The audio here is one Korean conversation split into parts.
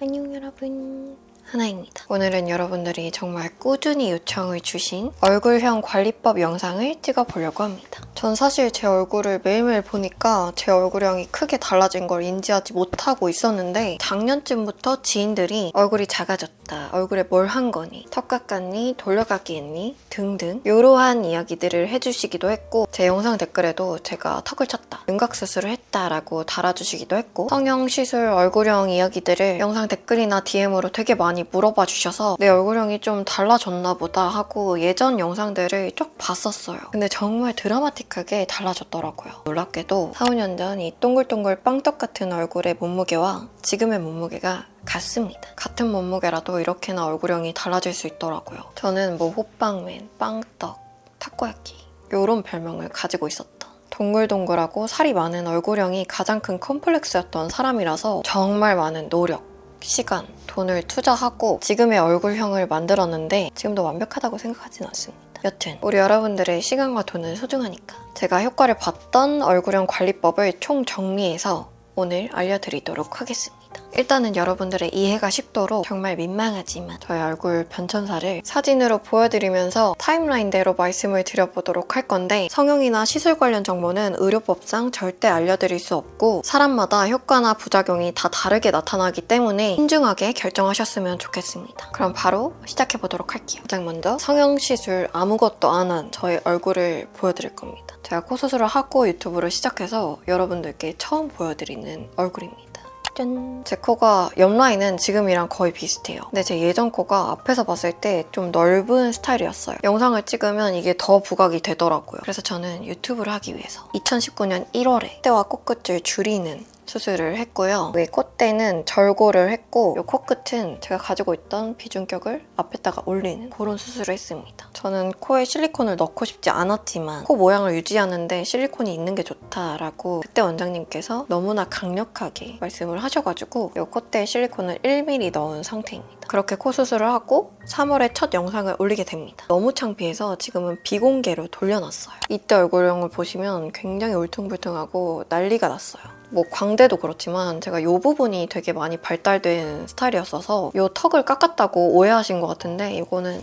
안녕 여러분, 하나입니다. 오늘은 여러분들이 정말 꾸준히 요청을 주신 얼굴형 관리법 영상을 찍어보려고 합니다. 전 사실 제 얼굴을 매일매일 보니까 제 얼굴형이 크게 달라진 걸 인지하지 못하고 있었는데 작년쯤부터 지인들이 얼굴이 작아졌다, 얼굴에 뭘 한 거니, 턱 깎았니, 돌려깎기 했니 등등 이러한 이야기들을 해주시기도 했고 제 영상 댓글에도 제가 턱을 쳤다, 윤곽수술을 했다라고 달아주시기도 했고 성형 시술 얼굴형 이야기들을 영상 댓글이나 DM으로 되게 많이 물어봐 주셔서 내 얼굴형이 좀 달라졌나 보다 하고 예전 영상들을 쭉 봤었어요. 근데 정말 드라마틱하게 달라졌더라고요. 놀랍게도 4, 5년 전 이 동글동글 빵떡 같은 얼굴의 몸무게와 지금의 몸무게가 같습니다. 같은 몸무게라도 이렇게나 얼굴형이 달라질 수 있더라고요. 저는 뭐 호빵맨, 빵떡, 타코야끼 이런 별명을 가지고 있었던 동글동글하고 살이 많은 얼굴형이 가장 큰 컴플렉스였던 사람이라서 정말 많은 노력, 시간, 돈을 투자하고 지금의 얼굴형을 만들었는데 지금도 완벽하다고 생각하진 않습니다. 여튼 우리 여러분들의 시간과 돈은 소중하니까 제가 효과를 봤던 얼굴형 관리법을 총 정리해서 오늘 알려드리도록 하겠습니다. 일단은 여러분들의 이해가 쉽도록 정말 민망하지만 저의 얼굴 변천사를 사진으로 보여드리면서 타임라인대로 말씀을 드려보도록 할 건데 성형이나 시술 관련 정보는 의료법상 절대 알려드릴 수 없고 사람마다 효과나 부작용이 다 다르게 나타나기 때문에 신중하게 결정하셨으면 좋겠습니다. 그럼 바로 시작해보도록 할게요. 가장 먼저 성형시술 아무것도 안 한 저의 얼굴을 보여드릴 겁니다. 제가 코 수술을 하고 유튜브를 시작해서 여러분들께 처음 보여드리는 얼굴입니다. 짠! 제 코가 옆 라인은 지금이랑 거의 비슷해요. 근데 제 예전 코가 앞에서 봤을 때 좀 넓은 스타일이었어요. 영상을 찍으면 이게 더 부각이 되더라고요. 그래서 저는 유튜브를 하기 위해서 2019년 1월에 콧대와 코끝을 줄이는 수술을 했고요. 이 콧대는 절골을 했고 이 코끝은 제가 가지고 있던 비중격을 앞에다가 올리는 그런 수술을 했습니다. 저는 코에 실리콘을 넣고 싶지 않았지만 코 모양을 유지하는데 실리콘이 있는 게 좋다라고 그때 원장님께서 너무나 강력하게 말씀을 하셔가지고 이 콧대에 실리콘을 1mm 넣은 상태입니다. 그렇게 코 수술을 하고 3월에 첫 영상을 올리게 됩니다. 너무 창피해서 지금은 비공개로 돌려놨어요. 이때 얼굴형을 보시면 굉장히 울퉁불퉁하고 난리가 났어요. 뭐 광대도 그렇지만 제가 이 부분이 되게 많이 발달된 스타일이었어서 이 턱을 깎았다고 오해하신 것 같은데 이거는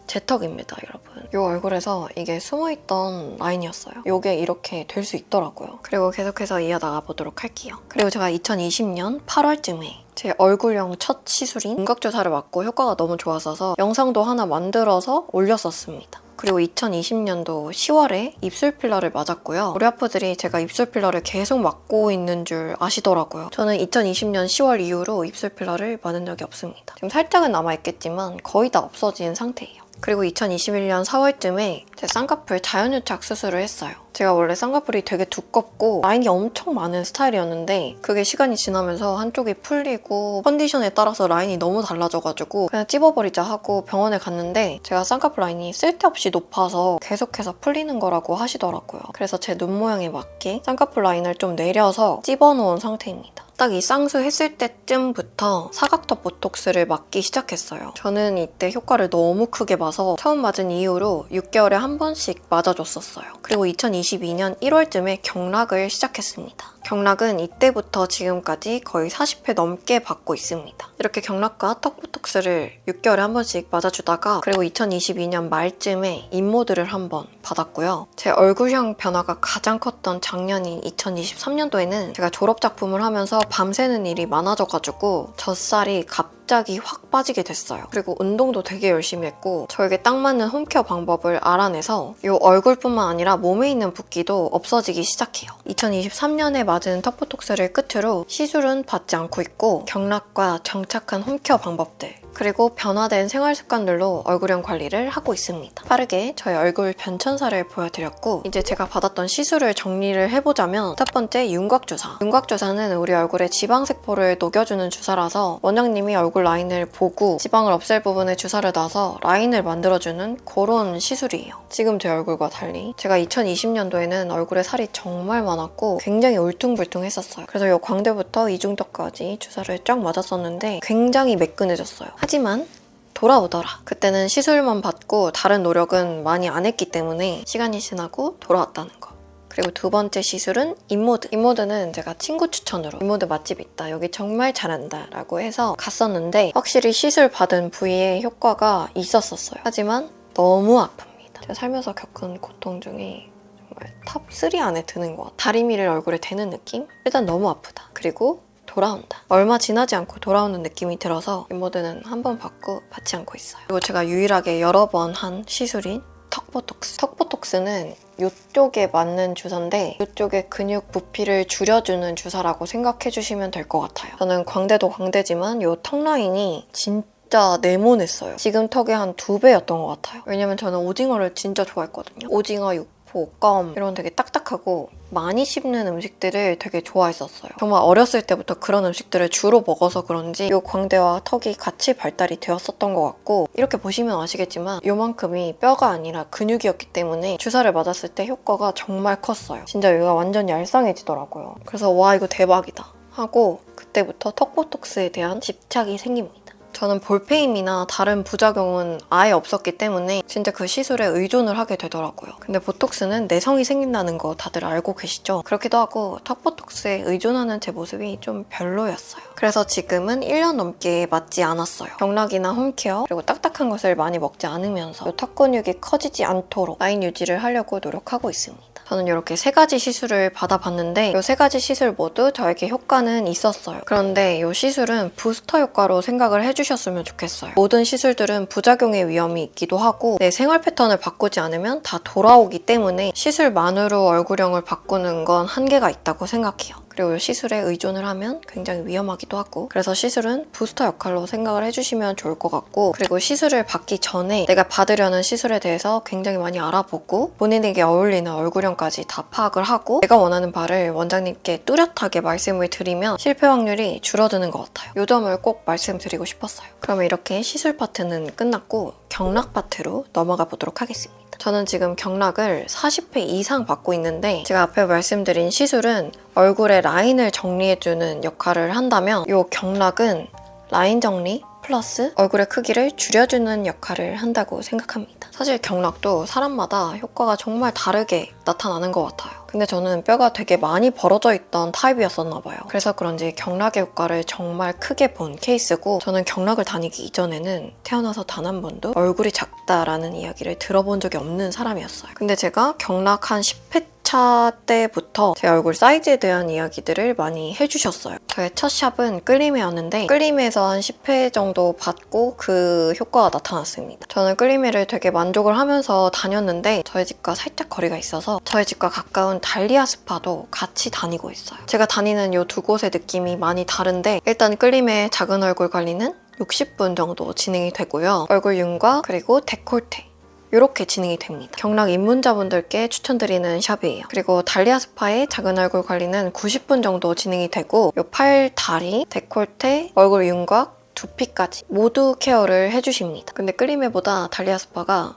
제 턱입니다, 여러분. 이 얼굴에서 이게 숨어있던 라인이었어요. 이게 이렇게 될 수 있더라고요. 그리고 계속해서 이어나가 보도록 할게요. 그리고 제가 2020년 8월쯤에 제 얼굴형 첫 시술인 윤곽주사를 맞고 효과가 너무 좋았어서 영상도 하나 만들어서 올렸었습니다. 그리고 2020년도 10월에 입술 필러를 맞았고요. 우리 아프들이 제가 입술 필러를 계속 맞고 있는 줄 아시더라고요. 저는 2020년 10월 이후로 입술 필러를 맞은 적이 없습니다. 지금 살짝은 남아있겠지만 거의 다 없어진 상태예요. 그리고 2021년 4월쯤에 제 쌍꺼풀 자연유착 수술을 했어요. 제가 원래 쌍꺼풀이 되게 두껍고 라인이 엄청 많은 스타일이었는데 그게 시간이 지나면서 한쪽이 풀리고 컨디션에 따라서 라인이 너무 달라져가지고 그냥 찝어버리자 하고 병원에 갔는데 제가 쌍꺼풀 라인이 쓸데없이 높아서 계속해서 풀리는 거라고 하시더라고요. 그래서 제 눈 모양에 맞게 쌍꺼풀 라인을 좀 내려서 찝어놓은 상태입니다. 딱 이 쌍수 했을 때쯤부터 사각턱 보톡스를 맞기 시작했어요. 저는 이때 효과를 너무 크게 봐서 처음 맞은 이후로 6개월에 한 번씩 맞아줬었어요. 그리고 2022년 1월쯤에 경락을 시작했습니다. 경락은 이때부터 지금까지 거의 40회 넘게 받고 있습니다. 이렇게 경락과 턱 보톡스를 6개월에 한 번씩 맞아주다가 그리고 2022년 말쯤에 인모드를 한 번 받았고요. 제 얼굴형 변화가 가장 컸던 작년인 2023년도에는 제가 졸업작품을 하면서 밤새는 일이 많아져가지고 젖살이 갑자기 확 빠지게 됐어요. 그리고 운동도 되게 열심히 했고 저에게 딱 맞는 홈케어 방법을 알아내서 이 얼굴뿐만 아니라 몸에 있는 붓기도 없어지기 시작해요. 2023년에 맞은 턱보톡스를 끝으로 시술은 받지 않고 있고 경락과 정착한 홈케어 방법들 그리고 변화된 생활 습관들로 얼굴형 관리를 하고 있습니다. 빠르게 저의 얼굴 변천사를 보여드렸고 이제 제가 받았던 시술을 정리를 해보자면 첫 번째 윤곽주사. 윤곽주사는 우리 얼굴에 지방세포를 녹여주는 주사라서 원장님이 얼굴 라인을 보고 지방을 없앨 부분에 주사를 놔서 라인을 만들어주는 그런 시술이에요. 지금 제 얼굴과 달리 제가 2020년도에는 얼굴에 살이 정말 많았고 굉장히 울퉁불퉁했었어요. 그래서 이 광대부터 이중턱까지 주사를 쫙 맞았었는데 굉장히 매끈해졌어요. 하지만 돌아오더라. 그때는 시술만 받고 다른 노력은 많이 안 했기 때문에 시간이 지나고 돌아왔다는 거. 그리고 두 번째 시술은 인모드. 인모드는 제가 친구 추천으로 인모드 맛집 있다, 여기 정말 잘한다 라고 해서 갔었는데 확실히 시술 받은 부위에 효과가 있었어요. 하지만 너무 아픕니다. 제가 살면서 겪은 고통 중에 정말 탑3 안에 드는 것 같아요. 다리미를 얼굴에 대는 느낌? 일단 너무 아프다. 그리고 돌아온다. 얼마 지나지 않고 돌아오는 느낌이 들어서 인모드는 한 번 받고 받지 않고 있어요. 그리고 제가 유일하게 여러 번 한 시술인 턱보톡스. 턱보톡스는 이쪽에 맞는 주사인데 이쪽에 근육 부피를 줄여주는 주사라고 생각해 주시면 될 것 같아요. 저는 광대도 광대지만 이 턱 라인이 진짜 네모냈어요. 지금 턱의 한 2배였던 것 같아요. 왜냐면 저는 오징어를 진짜 좋아했거든요. 오징어, 육포, 껌 이런 되게 딱딱하고 많이 씹는 음식들을 되게 좋아했었어요. 정말 어렸을 때부터 그런 음식들을 주로 먹어서 그런지 이 광대와 턱이 같이 발달이 되었었던 것 같고, 이렇게 보시면 아시겠지만 이만큼이 뼈가 아니라 근육이었기 때문에 주사를 맞았을 때 효과가 정말 컸어요. 진짜 여기가 완전 얄쌍해지더라고요. 그래서 와, 이거 대박이다 하고 그때부터 턱보톡스에 대한 집착이 생깁니다. 저는 볼페임이나 다른 부작용은 아예 없었기 때문에 진짜 그 시술에 의존을 하게 되더라고요. 근데 보톡스는 내성이 생긴다는 거 다들 알고 계시죠? 그렇기도 하고 턱보톡스에 의존하는 제 모습이 좀 별로였어요. 그래서 지금은 1년 넘게 맞지 않았어요. 경락이나 홈케어 그리고 딱딱한 것을 많이 먹지 않으면서 턱 근육이 커지지 않도록 라인 유지를 하려고 노력하고 있습니다. 저는 이렇게 3가지 시술을 받아봤는데 이 3가지 시술 모두 저에게 효과는 있었어요. 그런데 이 시술은 부스터 효과로 생각을 해주셨으면 좋겠어요. 모든 시술들은 부작용의 위험이 있기도 하고 내 생활 패턴을 바꾸지 않으면 다 돌아오기 때문에 시술만으로 얼굴형을 바꾸는 건 한계가 있다고 생각해요. 그리고 시술에 의존을 하면 굉장히 위험하기도 하고, 그래서 시술은 부스터 역할로 생각을 해주시면 좋을 것 같고, 그리고 시술을 받기 전에 내가 받으려는 시술에 대해서 굉장히 많이 알아보고 본인에게 어울리는 얼굴형까지 다 파악을 하고 내가 원하는 바를 원장님께 뚜렷하게 말씀을 드리면 실패 확률이 줄어드는 것 같아요. 이 점을 꼭 말씀드리고 싶었어요. 그러면 이렇게 시술 파트는 끝났고 경락 파트로 넘어가 보도록 하겠습니다. 저는 지금 경락을 40회 이상 받고 있는데 제가 앞에 말씀드린 시술은 얼굴의 라인을 정리해주는 역할을 한다면 이 경락은 라인 정리 플러스 얼굴의 크기를 줄여주는 역할을 한다고 생각합니다. 사실 경락도 사람마다 효과가 정말 다르게 나타나는 것 같아요. 근데 저는 뼈가 되게 많이 벌어져 있던 타입이었었나 봐요. 그래서 그런지 경락의 효과를 정말 크게 본 케이스고, 저는 경락을 다니기 이전에는 태어나서 단 한 번도 얼굴이 작다라는 이야기를 들어본 적이 없는 사람이었어요. 근데 제가 경락 한 10회차 때부터 제 얼굴 사이즈에 대한 이야기들을 많이 해주셨어요. 저의 첫 샵은 끌림회였는데 끌림회에서 한 10회 정도 받고 그 효과가 나타났습니다. 저는 끌림회를 되게 만족을 하면서 다녔는데 저희 집과 살짝 거리가 있어서 저희 집과 가까운 달리아 스파도 같이 다니고 있어요. 제가 다니는 이 두 곳의 느낌이 많이 다른데, 일단 끌림회 작은 얼굴 관리는 60분 정도 진행이 되고요. 얼굴 윤곽 그리고 데콜테 이렇게 진행이 됩니다. 경락 입문자분들께 추천드리는 샵이에요. 그리고 달리아 스파의 작은 얼굴 관리는 90분 정도 진행이 되고 요 팔, 다리, 데콜테, 얼굴 윤곽, 두피까지 모두 케어를 해주십니다. 근데 끌림회보다 달리아 스파가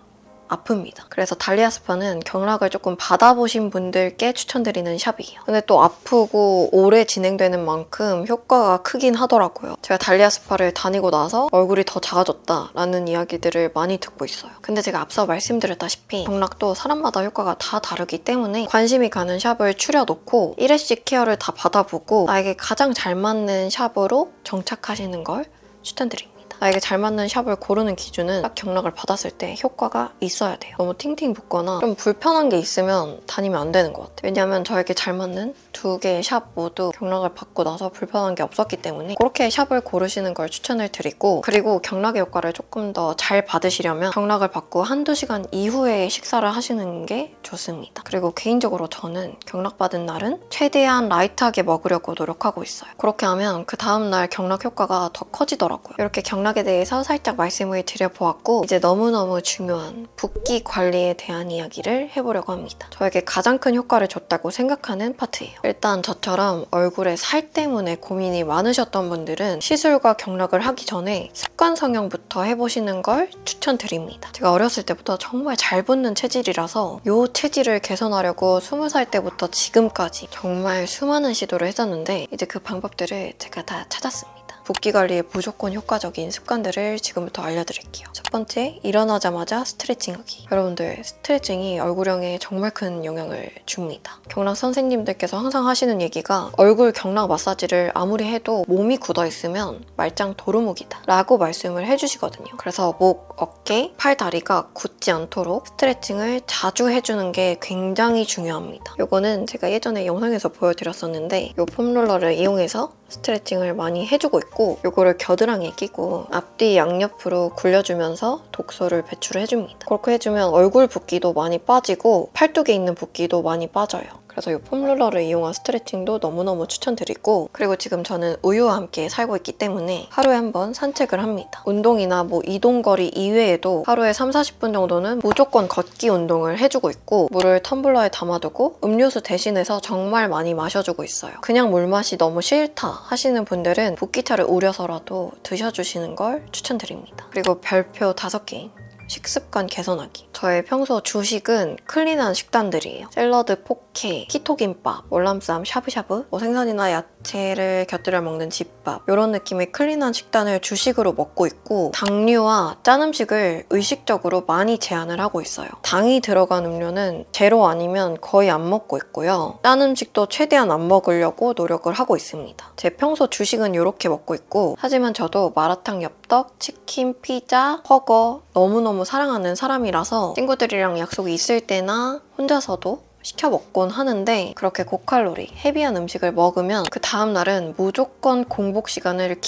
아픕니다. 그래서 달리아 스파는 경락을 조금 받아보신 분들께 추천드리는 샵이에요. 근데 또 아프고 오래 진행되는 만큼 효과가 크긴 하더라고요. 제가 달리아 스파를 다니고 나서 얼굴이 더 작아졌다라는 이야기들을 많이 듣고 있어요. 근데 제가 앞서 말씀드렸다시피 경락도 사람마다 효과가 다 다르기 때문에 관심이 가는 샵을 추려놓고 1회씩 케어를 다 받아보고 나에게 가장 잘 맞는 샵으로 정착하시는 걸 추천드립니다. 나에게 잘 맞는 샵을 고르는 기준은 딱 경락을 받았을 때 효과가 있어야 돼요. 너무 팅팅 붓거나 좀 불편한 게 있으면 다니면 안 되는 것 같아요. 왜냐하면 저에게 잘 맞는 2개의 샵 모두 경락을 받고 나서 불편한 게 없었기 때문에 그렇게 샵을 고르시는 걸 추천을 드리고, 그리고 경락의 효과를 조금 더 잘 받으시려면 경락을 받고 1-2시간 이후에 식사를 하시는 게 좋습니다. 그리고 개인적으로 저는 경락 받은 날은 최대한 라이트하게 먹으려고 노력하고 있어요. 그렇게 하면 그 다음날 경락 효과가 더 커지더라고요. 이렇게 경락에 대해서 살짝 말씀을 드려보았고, 이제 너무너무 중요한 붓기 관리에 대한 이야기를 해보려고 합니다. 저에게 가장 큰 효과를 줬다고 생각하는 파트예요. 일단 저처럼 얼굴에 살 때문에 고민이 많으셨던 분들은 시술과 경락을 하기 전에 습관 성형부터 해보시는 걸 추천드립니다. 제가 어렸을 때부터 정말 잘 붓는 체질이라서 이 체질을 개선하려고 20살 때부터 지금까지 정말 수많은 시도를 했었는데 이제 그 방법들을 제가 다 찾았습니다. 붓기 관리에 무조건 효과적인 습관들을 지금부터 알려드릴게요. 첫 번째, 일어나자마자 스트레칭하기. 여러분들, 스트레칭이 얼굴형에 정말 큰 영향을 줍니다. 경락 선생님들께서 항상 하시는 얘기가 얼굴 경락 마사지를 아무리 해도 몸이 굳어있으면 말짱 도루묵이다 라고 말씀을 해주시거든요. 그래서 목, 어깨, 팔, 다리가 굳지 않도록 스트레칭을 자주 해주는 게 굉장히 중요합니다. 요거는 제가 예전에 영상에서 보여드렸었는데 요 폼롤러를 이용해서 스트레칭을 많이 해주고 있고 요거를 겨드랑이에 끼고 앞뒤 양옆으로 굴려주면서 독소를 배출해줍니다. 그렇게 해주면 얼굴 붓기도 많이 빠지고 팔뚝에 있는 붓기도 많이 빠져요. 그래서 이 폼롤러를 이용한 스트레칭도 너무너무 추천드리고, 그리고 지금 저는 우유와 함께 살고 있기 때문에 하루에 한 번 산책을 합니다. 운동이나 이동거리 이외에도 하루에 30-40분 정도는 무조건 걷기 운동을 해주고 있고, 물을 텀블러에 담아두고 음료수 대신해서 정말 많이 마셔주고 있어요. 그냥 물맛이 너무 싫다 하시는 분들은 붓기차를 우려서라도 드셔주시는 걸 추천드립니다. 그리고 별표 5개. 식습관 개선하기. 저의 평소 주식은 클린한 식단들이에요. 샐러드, 포케, 키토김밥, 월남쌈, 샤브샤브, 생선이나 야채를 곁들여 먹는 집밥, 이런 느낌의 클린한 식단을 주식으로 먹고 있고, 당류와 짠 음식을 의식적으로 많이 제한을 하고 있어요. 당이 들어간 음료는 제로 아니면 거의 안 먹고 있고요. 짠 음식도 최대한 안 먹으려고 노력을 하고 있습니다. 제 평소 주식은 이렇게 먹고 있고, 하지만 저도 마라탕, 엽떡, 치킨, 피자, 버거 너무너무 사랑하는 사람이라서 친구들이랑 약속이 있을 때나 혼자서도 시켜 먹곤 하는데, 그렇게 고칼로리, 헤비한 음식을 먹으면 그 다음날은 무조건 공복 시간을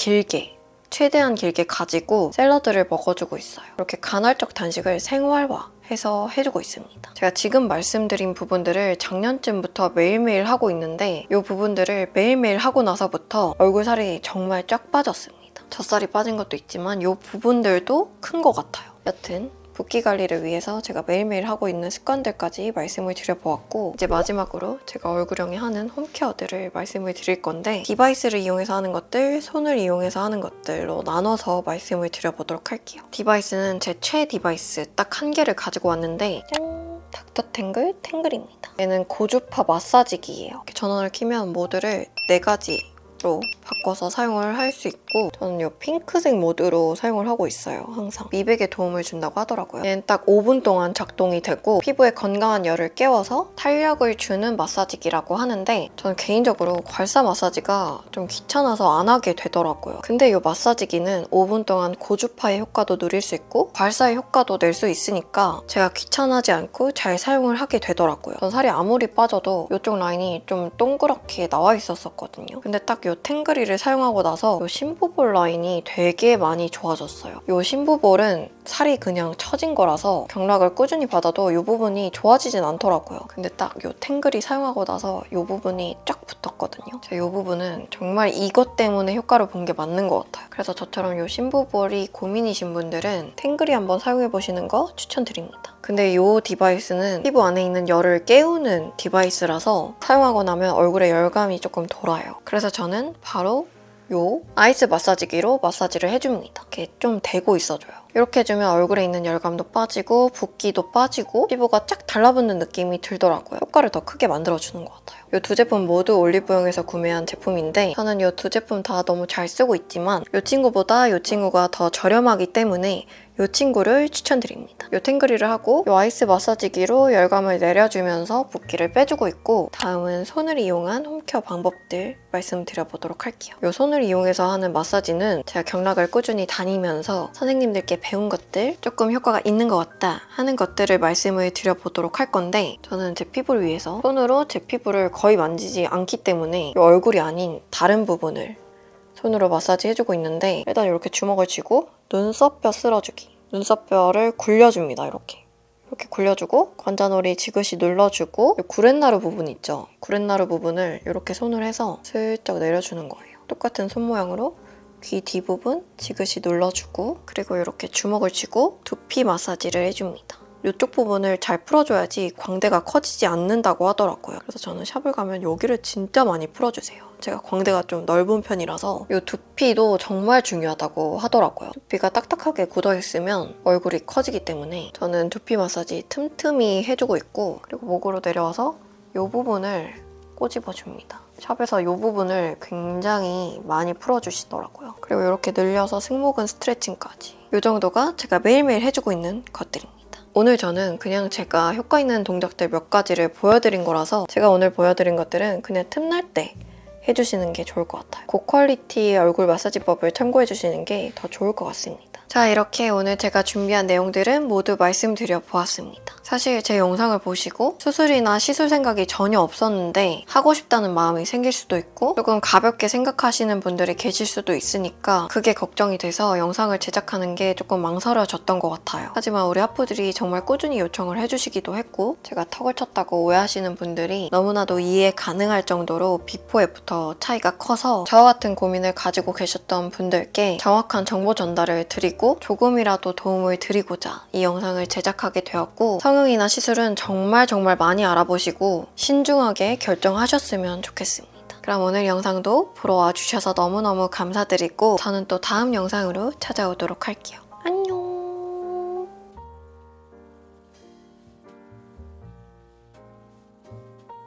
최대한 길게 가지고 샐러드를 먹어주고 있어요. 이렇게 간헐적 단식을 생활화해서 해주고 있습니다. 제가 지금 말씀드린 부분들을 작년쯤부터 매일매일 하고 있는데, 이 부분들을 매일매일 하고 나서부터 얼굴 살이 정말 쫙 빠졌습니다. 젖살이 빠진 것도 있지만 이 부분들도 큰 것 같아요. 여튼 붓기 관리를 위해서 제가 매일매일 하고 있는 습관들까지 말씀을 드려보았고, 이제 마지막으로 제가 얼굴형에 하는 홈케어들을 말씀을 드릴 건데, 디바이스를 이용해서 하는 것들, 손을 이용해서 하는 것들로 나눠서 말씀을 드려보도록 할게요. 디바이스는 제 최애 디바이스 딱 한 개를 가지고 왔는데, 짠! 닥터탱글 탱글입니다. 얘는 고주파 마사지기예요. 이렇게 전원을 켜면 모드를 4가지로 바꿔서 사용을 할 수 있고, 저는 이 핑크색 모드로 사용을 하고 있어요. 항상 미백에 도움을 준다고 하더라고요. 얘는 딱 5분 동안 작동이 되고 피부에 건강한 열을 깨워서 탄력을 주는 마사지기라고 하는데, 저는 개인적으로 괄사 마사지가 좀 귀찮아서 안 하게 되더라고요. 근데 이 마사지기는 5분 동안 고주파의 효과도 누릴 수 있고 괄사의 효과도 낼 수 있으니까 제가 귀찮아하지 않고 잘 사용을 하게 되더라고요. 전 살이 아무리 빠져도 이쪽 라인이 좀 동그랗게 나와 있었거든요. 근데 딱 이 탱글이를 사용하고 나서 이 심부볼 라인이 되게 많이 좋아졌어요. 이 심부볼은 살이 그냥 처진 거라서 경락을 꾸준히 받아도 이 부분이 좋아지진 않더라고요. 근데 딱 이 탱글이 사용하고 나서 이 부분이 쫙 붙었거든요. 제가 이 부분은 정말 이것 때문에 효과를 본 게 맞는 것 같아요. 그래서 저처럼 이 심부볼이 고민이신 분들은 탱글이 한번 사용해보시는 거 추천드립니다. 근데 이 디바이스는 피부 안에 있는 열을 깨우는 디바이스라서 사용하고 나면 얼굴에 열감이 조금 돌아요. 그래서 저는 바로 이 아이스 마사지기로 마사지를 해줍니다. 이렇게 좀 대고 있어줘요. 이렇게 해주면 얼굴에 있는 열감도 빠지고 붓기도 빠지고 피부가 쫙 달라붙는 느낌이 들더라고요. 효과를 더 크게 만들어주는 것 같아요. 이 두 제품 모두 올리브영에서 구매한 제품인데, 저는 이 두 제품 다 너무 잘 쓰고 있지만 이 친구보다 이 친구가 더 저렴하기 때문에 이 친구를 추천드립니다. 이 탱글이를 하고 이 아이스 마사지기로 열감을 내려주면서 붓기를 빼주고 있고, 다음은 손을 이용한 홈케어 방법들 말씀드려보도록 할게요. 이 손을 이용해서 하는 마사지는 제가 경락을 꾸준히 다니면서 선생님들께 배운 것들, 조금 효과가 있는 것 같다 하는 것들을 말씀을 드려보도록 할 건데, 저는 제 피부를 위해서 손으로 제 피부를 거의 만지지 않기 때문에 이 얼굴이 아닌 다른 부분을 손으로 마사지 해주고 있는데, 일단 이렇게 주먹을 쥐고 눈썹뼈 쓸어주기, 눈썹뼈를 굴려줍니다. 이렇게 굴려주고 관자놀이 지그시 눌러주고, 구렛나루 부분 있죠? 구렛나루 부분을 이렇게 손을 해서 슬쩍 내려주는 거예요. 똑같은 손 모양으로 귀 뒷부분 지그시 눌러주고, 그리고 이렇게 주먹을 쥐고 두피 마사지를 해줍니다. 이쪽 부분을 잘 풀어줘야지 광대가 커지지 않는다고 하더라고요. 그래서 저는 샵을 가면 여기를 진짜 많이 풀어주세요. 제가 광대가 좀 넓은 편이라서 이 두피도 정말 중요하다고 하더라고요. 두피가 딱딱하게 굳어있으면 얼굴이 커지기 때문에 저는 두피 마사지 틈틈이 해주고 있고, 그리고 목으로 내려와서 이 부분을 꼬집어줍니다. 샵에서 이 부분을 굉장히 많이 풀어주시더라고요. 그리고 이렇게 늘려서 승모근 스트레칭까지. 이 정도가 제가 매일매일 해주고 있는 것들입니다. 오늘 저는 그냥 제가 효과 있는 동작들 몇 가지를 보여드린 거라서 제가 오늘 보여드린 것들은 그냥 틈날 때 해주시는 게 좋을 것 같아요. 고퀄리티의 얼굴 마사지법을 참고해주시는 게 더 좋을 것 같습니다. 자, 이렇게 오늘 제가 준비한 내용들은 모두 말씀드려 보았습니다. 사실 제 영상을 보시고 수술이나 시술 생각이 전혀 없었는데 하고 싶다는 마음이 생길 수도 있고 조금 가볍게 생각하시는 분들이 계실 수도 있으니까 그게 걱정이 돼서 영상을 제작하는 게 조금 망설여졌던 것 같아요. 하지만 우리 하프들이 정말 꾸준히 요청을 해주시기도 했고 제가 턱을 쳤다고 오해하시는 분들이 너무나도 이해 가능할 정도로 비포 애프터 차이가 커서 저와 같은 고민을 가지고 계셨던 분들께 정확한 정보 전달을 드리고 조금이라도 도움을 드리고자 이 영상을 제작하게 되었고 성형이나 시술은 정말 많이 알아보시고 신중하게 결정하셨으면 좋겠습니다. 그럼 오늘 영상도 보러 와주셔서 너무너무 감사드리고 저는 또 다음 영상으로 찾아오도록 할게요.